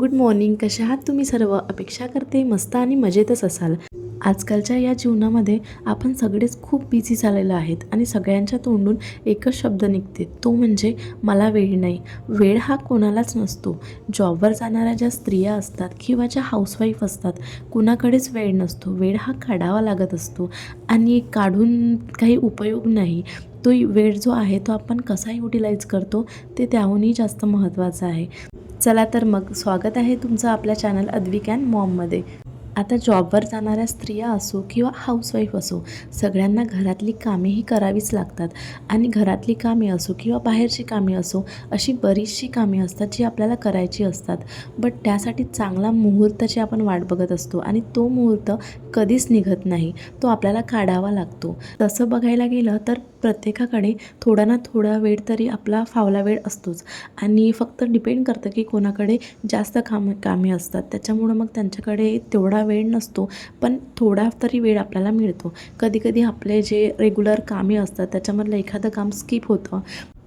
Good morning. कशा आहात तुम्ही सर्व? अपेक्षा करते मस्त आणि मजेतच असाल. आजकालच्या या जीवनामध्ये आपण सगळेच खूप बिझी झालेलो आहेत आणि सगळ्यांच्या तोंडून एकच शब्द निघते, तो म्हणजे मला वेळ नाही. वेळ हा कोणालाच नसतो. जॉबवर जाणाऱ्या ज्या स्त्रिया असतात किंवा ज्या हाऊसवाईफ असतात, कुणाकडेच वेळ नसतो. वेळ हा काढावा लागत असतो आणि काढून काही उपयोग नाही. तो वेळ जो आहे तो आपण कसा युटिलाइज करतो ते त्याहूनही जास्त महत्त्वाचं आहे. चला तर मग स्वागत आहे तुमचं आपल्या चॅनल अद्विक अँड मॉममध्ये. आता जॉबवर जाणाऱ्या स्त्रिया असो किंवा हाऊसवाईफ असो, सगळ्यांना घरातली कामेही करावीच लागतात आणि घरातली कामे असो किंवा बाहेरची कामे असो, अशी बरीचशी कामे असतात जी आपल्याला करायची असतात. बट त्यासाठी चांगला मुहूर्ताची आपण वाट बघत असतो आणि तो मुहूर्त कधीच निघत नाही, तो आपल्याला काढावा लागतो. तसं बघायला गेलं तर प्रत्येकाकडे थोडा ना थोडा वेळ तरी आपला फावला वेळ असतोच आणि फक्त डिपेंड करतं की कोणाकडे जास्त कामे असतात, त्याच्यामुळं मग त्यांच्याकडे तेवढा वेळ नसतो, पण थोडा तरी वेळ आपल्याला मिळतो. कधीकधी आपले जे रेग्युलर कामे असतात त्याच्यामधलं एखादं काम स्किप होतं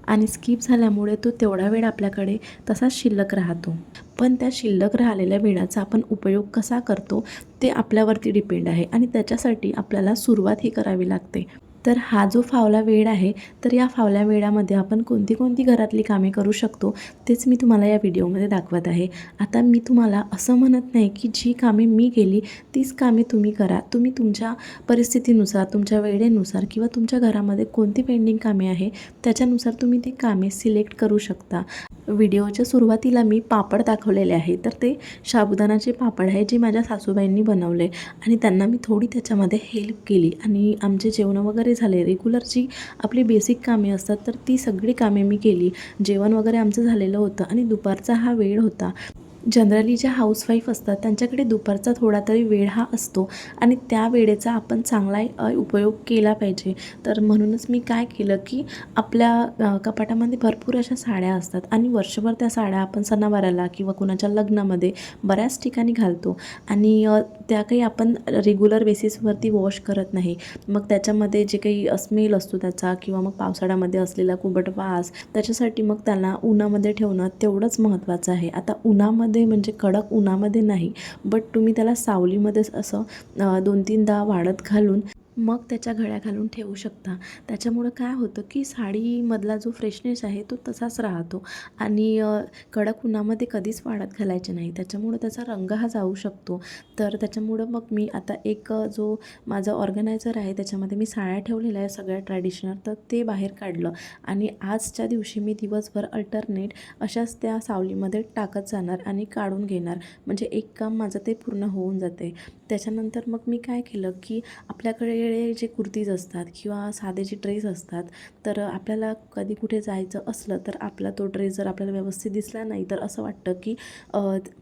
आणि स्किप झाल्यामुळे तो तेवढा वेळ आपल्याकडे तसाच शिल्लक राहतो. पण त्या शिल्लक राहिलेल्या वेळाचा आपण उपयोग कसा करतो ते आपल्यावरती डिपेंड आहे आणि त्याच्यासाठी आपल्याला सुरुवात ही करावी लागते. तर हा जो फावला वेळ आहे, तर या फावल्या वेळामध्ये आपण कोणती कोणती घरातली कामे करू शकतो तेच मी तुम्हाला या व्हिडिओमध्ये दाखवत आहे. आता मी तुम्हाला असं म्हणत नाही की जी कामे मी केली तीच कामे तुम्ही करा. तुम्ही तुमच्या परिस्थितीनुसार, तुमच्या वेळेनुसार किंवा तुमच्या घरामध्ये कोणती पेंडिंग कामे आहे त्याच्यानुसार तुम्ही ती कामे सिलेक्ट करू शकता. व्हिडिओच्या सुरुवातीला मी पापड दाखवलेले आहे, तर ते साबुदाणाचे पापड आहे जे माझ्या सासूबाईंनी बनवले आणि त्यांना मी थोडी त्याच्यामध्ये हेल्प केली आणि आमचे जेवण वगैरे झाले. रेग्युलर जी आपली बेसिक कामे असतात तर ती सगळी कामे मी केली. जेवण वगैरे आमचं झालेलं होतं आणि दुपारचा हा वेळ होता. जनरली ज्या हाऊसवाईफ असतात त्यांच्याकडे दुपारचा थोडा तरी वेळ हा असतो आणि त्या वेळेचा आपण चांगला उपयोग केला पाहिजे. तर म्हणूनच मी काय केलं की आपल्या कपाटामध्ये भरपूर अशा साड्या असतात आणि वर्षभर त्या साड्या आपण सणावाराला किंवा कुणाच्या लग्नामध्ये बऱ्याच ठिकाणी घालतो आणि त्या काही आपण रेग्युलर बेसिसवरती वॉश करत नाही. मग त्याच्यामध्ये जे काही स्मेल असतो त्याचा किंवा मग पावसाळ्यामध्ये असलेला कुबट वास, त्याच्यासाठी मग त्याला उन्हामध्ये ठेवणं तेवढंच महत्त्वाचं आहे. आता उन्हामध्ये म्हणजे कडक उन्हामध्ये नाही, बट तुम्ही त्याला सावलीमध्येच असं 2-3दा वाळत घालून मग त्याच्या घड्या घालून ठेवू शकता. त्याच्यामुळं काय होतं की साडीमधला जो फ्रेशनेस आहे तो तसाच राहतो आणि कडक उन्हामध्ये कधीच वाळत घालायचे नाही, त्याच्यामुळं त्याचा रंग हा जाऊ शकतो. तर त्याच्यामुळं मग मी आता एक जो माझा ऑर्गनायझर आहे त्याच्यामध्ये मी साड्या ठेवलेल्या आहे सगळ्या ट्रॅडिशनल, तर ते बाहेर काढलं आणि आजच्या दिवशी मी दिवसभर अल्टरनेट अशाच त्या सावलीमध्ये टाकत जाणार आणि काढून घेणार, म्हणजे एक काम माझं ते पूर्ण होऊन जाते. त्याच्यानंतर मग मी काय केलं की आपल्याकडे जे कुर्तीज असतात किंवा साधे जे ड्रेस असतात, तर आपल्याला कधी कुठे जायचं असलं तर आपला तो ड्रेस जर आपल्याला व्यवस्थित दिसला नाही तर असं वाटतं की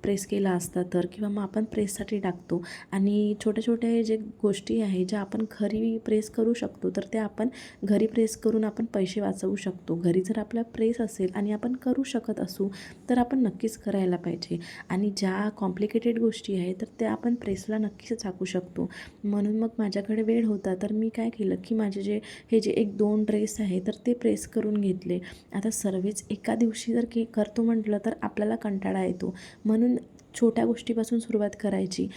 प्रेस केला असता तर, किंवा मग आपण प्रेससाठी टाकतो. आणि छोट्या छोट्या जे गोष्टी आहे ज्या आपण घरी प्रेस करू शकतो तर त्या आपण घरी प्रेस करून आपण पैसे वाचवू शकतो. घरी जर आपला प्रेस असेल आणि आपण करू शकत असू तर आपण नक्कीच करायला पाहिजे. आणि ज्या कॉम्प्लिकेटेड गोष्टी आहेत तर त्या आपण प्रेसला नक्कीच टाकू शकतो. म्हणून मग माझ्याकडे वेळ होता तर मी काय केलं की माझे हे जे 1-2 ड्रेस आहे तर ते प्रेस करून घेतले. आता सर्वच एका दिवशी जर करतो म्हटलं तर आपल्याला कंटाळा येतो, म्हणून छोट्या गोष्टीपासून सुरुवात करायची.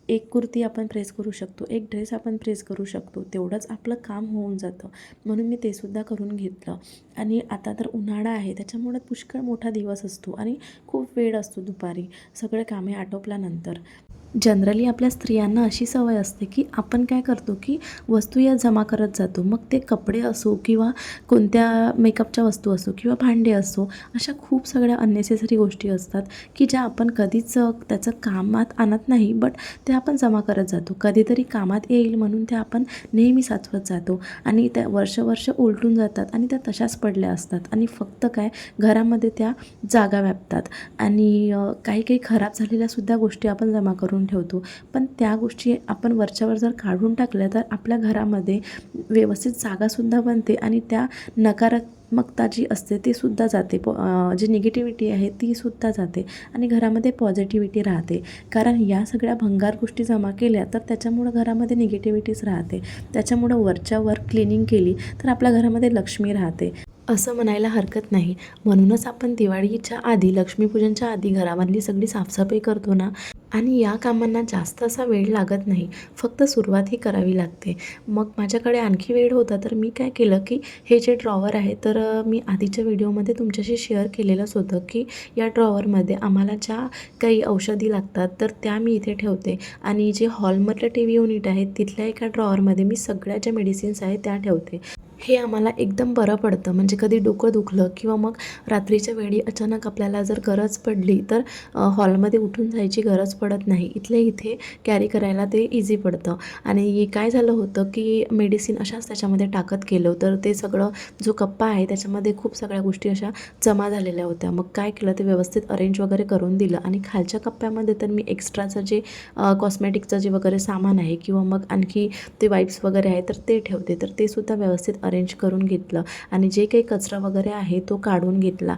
एक कुर्ती आपण प्रेस करू शकतो, एक ड्रेस आपण प्रेस करू शकतो, तेवढंच आपलं काम होऊन जातं. म्हणून मी ते सुद्धा करून घेतलं. आणि आता तर उन्हाळा आहे त्याच्यामुळे पुष्कळ मोठा दिवस असतो आणि खूप वेळ असतो दुपारी सगळे कामे आटोपल्यानंतर. जनरली आपल्या स्त्रियांना अशी सवय असते की आपण काय करतो की वस्तू या जमा करत जातो. मग ते कपडे असो किंवा कोणत्या मेकअपच्या वस्तू असो किंवा भांडे असो, अशा खूप सगळ्या अननेसेसरी गोष्टी असतात की ज्या आपण कधीच त्याचं कामात आणत नाही, बट ते आपण जमा करत जातो. कधीतरी कामात येईल म्हणून त्या आपण नेहमी साचवत जातो आणि त्या वर्ष उलटून जातात आणि त्या तशाच पडल्या असतात आणि फक्त काय घरामध्ये त्या जागा व्यापतात. आणि काही काही खराब झालेल्यासुद्धा गोष्टी आपण जमा करून ठेवतो, पण त्या गोष्टी आपण वरच्यावर जर काढून टाकल्या तर आपल्या घरामध्ये व्यवस्थित जागासुद्धा बनते आणि त्या नकारात्मकता जी असते ती सुद्धा जाते. जी निगेटिव्हिटी आहे ती सुद्धा जाते आणि घरामध्ये पॉझिटिव्हिटी राहते. कारण या सगळ्या भंगार गोष्टी जमा केल्या तर त्याच्यामुळं घरामध्ये निगेटिव्हिटीच राहते. त्याच्यामुळं वरच्यावर क्लिनिंग केली तर आपल्या घरामध्ये लक्ष्मी राहते. असं म्हणायला हरकत नाही. म्हणूनच आपण दिवाळीच्या आधी, लक्ष्मीपूजनच्या आधी घरामधली सगळी साफसफाई करतो ना, आणि या कामांना जास्त असा वेळ लागत नाही. फक्त सुरुवात ही करावी लागते. मग माझ्याकडे आणखी वेळ होता, तर मी काय केलं, की हे जे ड्रॉवर आहे, तर मी आधीच्या व्हिडिओमध्ये तुमच्याशी शेअर केलेलंच होतं, की या ड्रॉवरमध्ये आम्हाला ज्या काही औषधी लागतात, तर त्या मी इथे ठेवते. आणि जे हॉलमधलं टी व्ही युनिट आहे, तिथल्या एका ड्रॉवरमध्ये मी सगळ्या ज्या मेडिसिन्स आहेत त्या ठेवते. हे आम्हाला एकदम बरं पडतं. म्हणजे कधी डोकं दुखलं किंवा मग रात्रीच्या वेळी अचानक आपल्याला जर गरज पडली, तर हॉलमध्ये उठून जायची गरज पडत नाही. इथल्या इथे कॅरी करायला ते इझी पडतं. आणि काय झालं होतं, की मेडिसिन अशाच त्याच्यामध्ये टाकत गेलो, तर ते सगळं जो कप्पा आहे त्याच्यामध्ये खूप सगळ्या गोष्टी अशा जमा झालेल्या होत्या. मग काय केलं, ते व्यवस्थित अरेंज वगैरे करून दिलं. आणि खालच्या कप्प्यामध्ये तर मी एक्स्ट्राचं जे कॉस्मेटिकचं जे वगैरे सामान आहे किंवा मग आणखी ते वाईप्स वगैरे आहे, तर ते ठेवते. तर ते सुद्धा व्यवस्थित अरेंज करून घेतलं आणि जे काही कचरा वगैरे आहे तो काढून घेतला.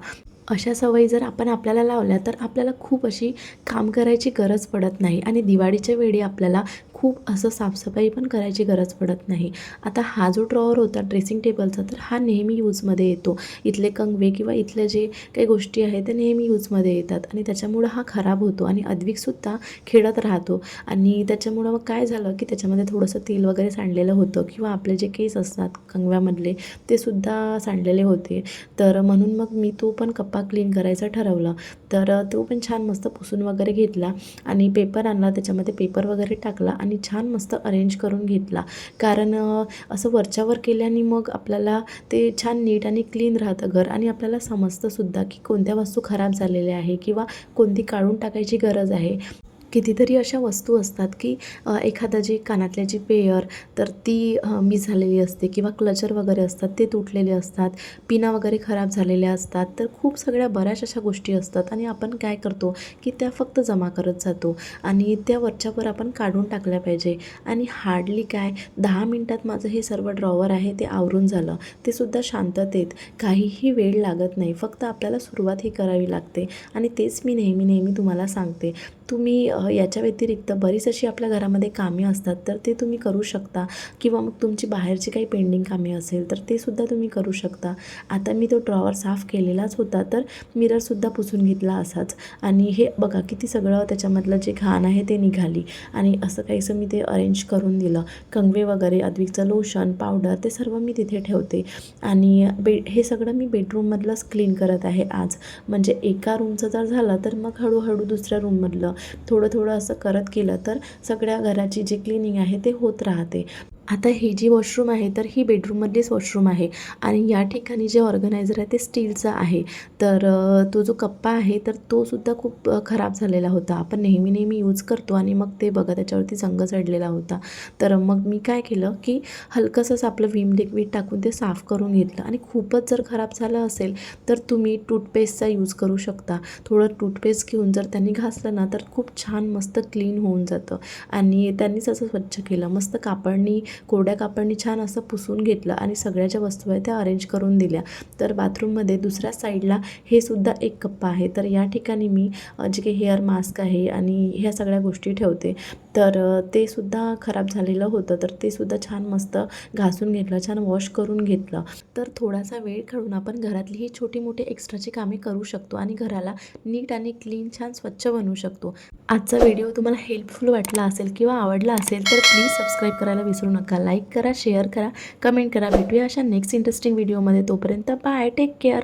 अशा सवयी जर आपण आपल्याला लावल्या, तर आपल्याला खूप अशी काम करायची गरज पडत नाही आणि दिवाळीच्या वेळी आपल्याला खूप असं साफसफाई पण करायची गरज पडत नाही. आता हा जो ड्रॉवर होता ड्रेसिंग टेबलचा, तर हा नेहमी यूजमध्ये येतो. इथले कंगवे किंवा इथल्या जे काही गोष्टी आहेत त्या नेहमी यूजमध्ये येतात आणि त्याच्यामुळं हा खराब होतो आणि अद्विकसुद्धा खेळत राहतो. आणि त्याच्यामुळं मग काय झालं, की त्याच्यामध्ये थोडंसं तेल वगैरे सांडलेलं होतं किंवा आपले जे केस असतात कंगव्यामधले, ते सुद्धा सांडलेले होते. तर म्हणून मग मी तो पण कप्पा क्लीन करायचा ठरवलं. तर तो पण छान मस्त पुसून वगैरे घेतला आणि पेपर आणला, त्याच्यामध्ये पेपर वगैरे टाकला आणि छान मस्त अरेंज करून घेतला. कारण असं वरच्यावर केल्याने मग आपल्याला ते छान नीट आणि क्लीन राहतं घर आणि आपल्याला समजतंसुद्धा, की कोणत्या वस्तू खराब झालेल्या आहे किंवा कोणती काढून टाकायची गरज आहे. कितीतरी अशा वस्तू असतात, की एखादा जी कानातल्याची पेयर, तर ती मिस झालेली असते किंवा क्लचर वगैरे असतात ते तुटलेले असतात, पिना वगैरे खराब झालेल्या असतात. तर खूप सगळ्या बऱ्याच अशा गोष्टी असतात आणि आपण काय करतो, की त्या फक्त जमा करत जातो आणि त्या वरच्यावर आपण काढून टाकल्या पाहिजे. आणि हार्डली काय 10 मिनिटात माझं हे सर्व ड्रॉवर आहे ते आवरून झालं. ते सुद्धा शांततेत. काहीही वेळ लागत नाही. फक्त आपल्याला सुरुवात ही करावी लागते आणि तेच मी नेहमी तुम्हाला सांगते. तुम्ही याच्या व्यतिरिक्त बरीच अशी आपल्या घरामध्ये कामे असतात, तर ते तुम्ही करू शकता किंवा मग तुमची बाहेरची काही पेंडिंग कामे असेल, तर ते सुद्धा तुम्ही करू शकता. आता मी तो ड्रॉवर साफ केलेलाच होता, तर मिररसुद्धा पुसून घेतला असाच. आणि हे बघा किती सगळं त्याच्यामधलं जे घाण आहे ते निघाली आणि असं काहीसं मी ते अरेंज करून दिलं. कंगवे वगैरे, अद्विकचं लोशन, पावडर ते सर्व मी तिथे ठेवते. आणि हे सगळं मी बेडरूममधलंच क्लीन करत आहे आज. म्हणजे एका रूमचं जर झालं, तर मग हळूहळू दुसऱ्या रूममधलं थोडं असं करत केलं, तर सगळ्या घराची जी क्लिनिंग आहे ते होत राहते. आता ही जी वॉशरूम आहे, तर ही बेडरूममधलीच वॉशरूम आहे आणि या ठिकाणी जे ऑर्गनायझर आहे ते स्टीलचं आहे. तर तो जो कप्पा आहे, तर तो सुद्धा खूप खराब झालेला होता. आपण नेहमी यूज करतो आणि मग ते बघा त्याच्यावरती जंग चढलेला होता. तर मग मी काय केलं, की हलकंसंच आपलं विम लिक्विड टाकून ते साफ करून घेतलं. आणि खूपच जर खराब झालं असेल, तर तुम्ही टूथपेस्टचा यूज करू शकता. थोडं टूथपेस्ट घेऊन जर त्यांनी घासलं ना, तर खूप छान मस्त क्लीन होऊन जातं. आणि त्यांनीच असं स्वच्छ केलं. मस्त कापडनी, कोरड्या कापडनी छान असं पुसून घेतलं आणि सगळ्या ज्या वस्तू आहेत त्या अरेंज करून दिल्या. तर बाथरूममध्ये दुसऱ्या साईडला हे सुद्धा एक कप्पा आहे. तर या ठिकाणी मी जे काही हेअर मास्क आहे आणि ह्या सगळ्या गोष्टी ठेवते. तर ते सुद्धा खराब झालेलं होतं, तर ते सुद्धा छान मस्त घासून घेतलं, छान वॉश करून घेतलं. तर थोडासा वेळ काढून आपण घरातली ही छोटी-मोठी एक्स्ट्राची कामे करू शकतो आणि घराला नीट आणि क्लीन छान स्वच्छ बनवू शकतो. आजचा व्हिडिओ तुम्हाला हेल्पफुल वाटला असेल किंवा आवडला असेल, तर प्लीज सबस्क्राईब करायला विसरू नका. लाईक करा, शेअर करा, कमेंट करा. भेटूया अशा नेक्स्ट इंटरेस्टिंग व्हिडिओमध्ये. तोपर्यंत बाय, टेक केअर.